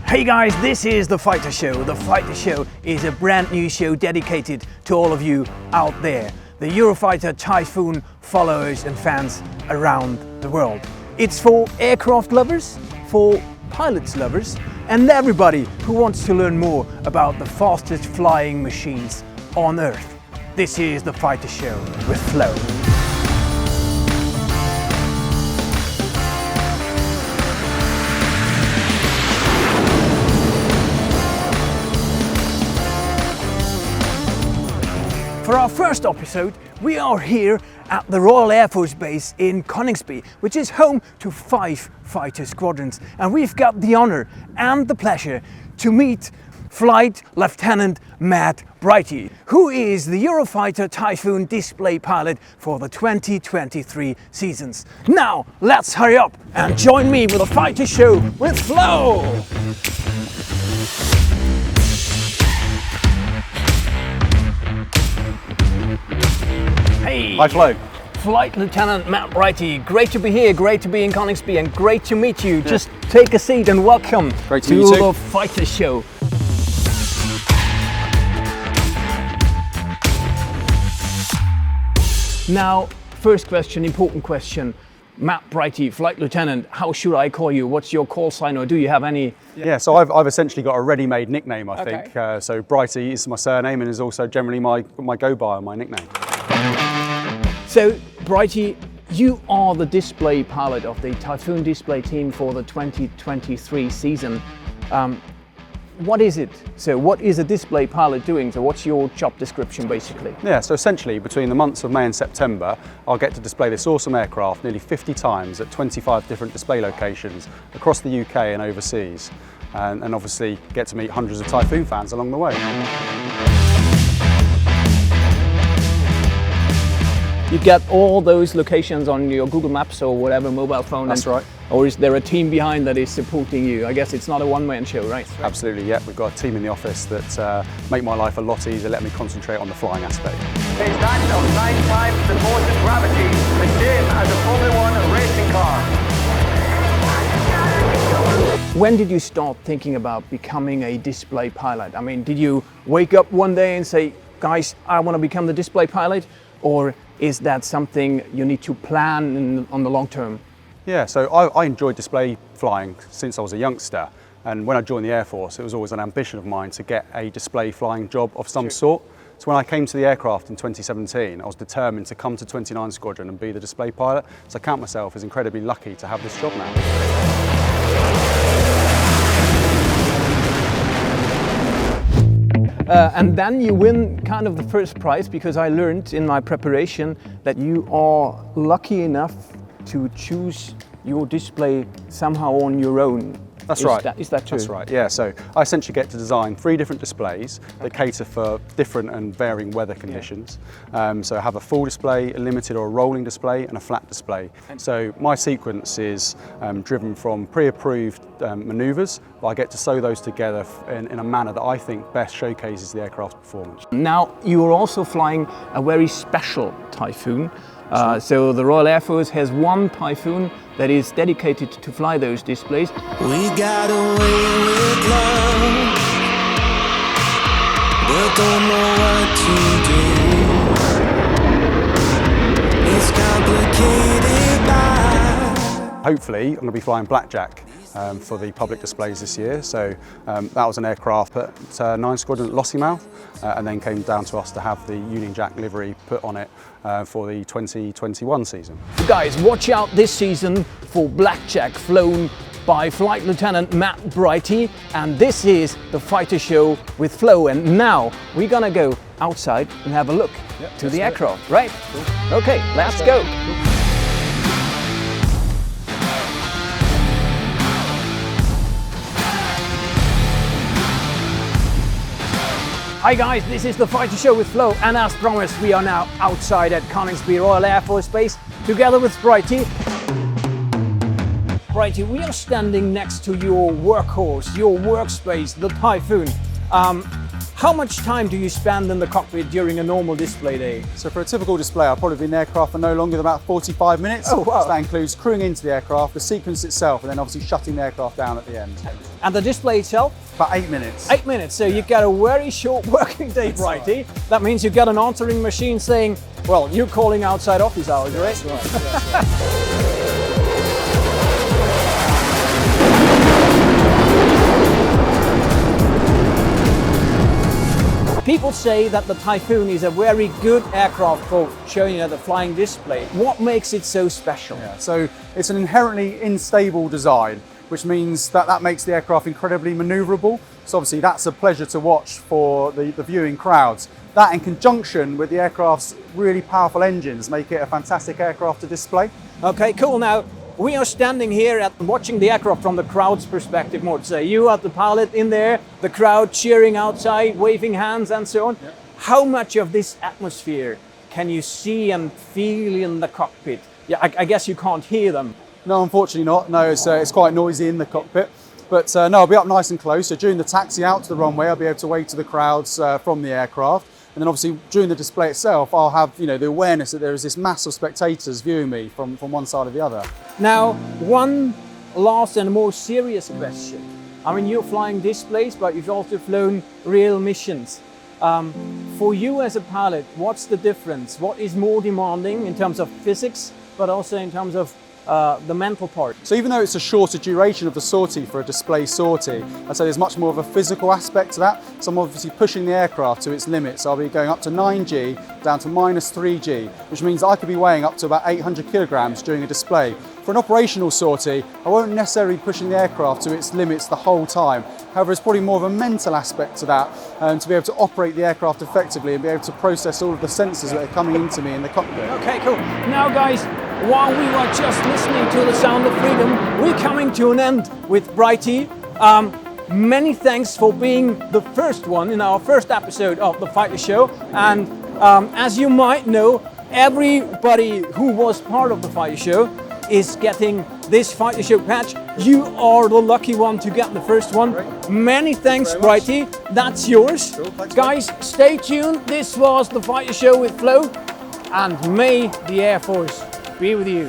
Hey guys, this is The Fighter Show. The Fighter Show is a brand new show dedicated to all of you out there, the Eurofighter Typhoon followers and fans around the world. It's for aircraft lovers, for pilots lovers, and everybody who wants to learn more about the fastest flying machines on Earth. This is The Fighter Show with Flo. For our first episode, we are here at the Royal Air Force Base in Coningsby, which is home to 5 fighter squadrons. And we've got the honor and the pleasure to meet Flight Lieutenant Matt Brighty, who is the Eurofighter Typhoon display pilot for the 2023 seasons. Now, let's hurry up and join me with a fighter show with Flo! Hey! Hi Flo. Flight Lieutenant Matt Brighty, great to be here, great to be in Coningsby, and great to meet you. Yeah. Just take a seat and welcome to the Fighter Show. Now, first question, important question. Matt Brighty, Flight Lieutenant, how should I call you? What's your call sign, or do you have any? Yeah, so I've essentially got a ready-made nickname, I think. So Brighty is my surname and is also generally my go-by, my nickname. So Brighty, you are the display pilot of the Typhoon display team for the 2023 season. What is it? So what is a display pilot doing? So what's your job description basically? Yeah, so essentially between the months of May and September, I'll get to display this awesome aircraft nearly 50 times at 25 different display locations across the UK and overseas. And obviously get to meet hundreds of Typhoon fans along the way. You get all those locations on your Google Maps or whatever mobile phone? That's right. Or is there a team behind that is supporting you? I guess it's not a one-man show, right? Absolutely, yeah. We've got a team in the office that make my life a lot easier, let me concentrate on the flying aspect. A stand of 9 times the force of gravity, the same as a Formula 1 racing car. When did you start thinking about becoming a display pilot? I mean, did you wake up one day and say, guys, I want to become the display pilot? Or is that something you need to plan on the long term? Yeah, so I enjoyed display flying since I was a youngster, and when I joined the Air Force it was always an ambition of mine to get a display flying job of some sort. So when I came to the aircraft in 2017 I was determined to come to 29 Squadron and be the display pilot, so I count myself as incredibly lucky to have this job now. And then you win kind of the first prize, because I learned in my preparation that you are lucky enough to choose your display somehow on your own. That's right. Is that true? That's right, yeah. So I essentially get to design 3 different displays that cater for different and varying weather conditions. So I have a full display, a limited or a rolling display, and a flat display. So my sequence is driven from pre-approved manoeuvres, but I get to sew those together in a manner that I think best showcases the aircraft's performance. Now, you are also flying a very special Typhoon. So the Royal Air Force has one Typhoon that is dedicated to fly those displays. We got away with love, but don't know what to do. It's complicated by... Hopefully I'm going to be flying Blackjack for the public displays this year. So that was an aircraft put at 9 Squadron at Lossiemouth, and then came down to us to have the Union Jack livery put on it for the 2021 season. Guys, watch out this season for Blackjack, flown by Flight Lieutenant Matt Brighty, and this is the Fighter Show with Flo. And now we're gonna go outside and have a look to the aircraft, right? Cool. Okay, let's go. Hi guys, this is the Fighter Show with Flo, and as promised we are now outside at Coningsby Royal Air Force Base together with Brighty. Brighty, we are standing next to your workhorse, your workspace, the Typhoon. How much time do you spend in the cockpit during a normal display day? So for a typical display, I'll probably be in the aircraft for no longer than about 45 minutes. Oh, wow. So that includes crewing into the aircraft, the sequence itself, and then obviously shutting the aircraft down at the end. And the display itself? About 8 minutes. 8 minutes, so you get a very short working day, Brighty. That means you get an answering machine saying, well, you're calling outside office hours, right? That's right. That's right. People say that the Typhoon is a very good aircraft for showing at the flying display. What makes it so special? Yeah, so it's an inherently unstable design, which means that makes the aircraft incredibly manoeuvrable. So obviously that's a pleasure to watch for the viewing crowds. That in conjunction with the aircraft's really powerful engines make it a fantastic aircraft to display. Okay, cool. Now, we are standing here at watching the aircraft from the crowd's perspective, more to say. You are the pilot in there, the crowd cheering outside, waving hands and so on. Yep. How much of this atmosphere can you see and feel in the cockpit? Yeah, I guess you can't hear them. No, unfortunately not. No, it's quite noisy in the cockpit. But no, I'll be up nice and close. So during the taxi out to the runway, I'll be able to wave to the crowds from the aircraft. And then obviously during the display itself, I'll have the awareness that there is this mass of spectators viewing me from one side or the other. Now, one last and more serious question. I mean, you're flying displays, but you've also flown real missions. For you as a pilot, what's the difference? What is more demanding in terms of physics, but also in terms of the mental part? So even though it's a shorter duration of the sortie for a display sortie, I'd say there's much more of a physical aspect to that. So I'm obviously pushing the aircraft to its limits. I'll be going up to 9G down to -3G, which means I could be weighing up to about 800 kilograms during a display. For an operational sortie, I won't necessarily be pushing the aircraft to its limits the whole time. However, it's probably more of a mental aspect to that, to be able to operate the aircraft effectively and be able to process all of the sensors that are coming into me in the cockpit. Okay, cool. Now guys, while we were just listening to the sound of freedom, we're coming to an end with Brighty. Many thanks for being the first one in our first episode of the Fighter Show. And as you might know, everybody who was part of the Fighter Show is getting this Fighter Show patch. You are the lucky one to get the first one. Great. Many thanks, Brighty. That's yours. Cool, thanks, guys, stay tuned. This was the Fighter Show with Flo, and may the Air Force be with you.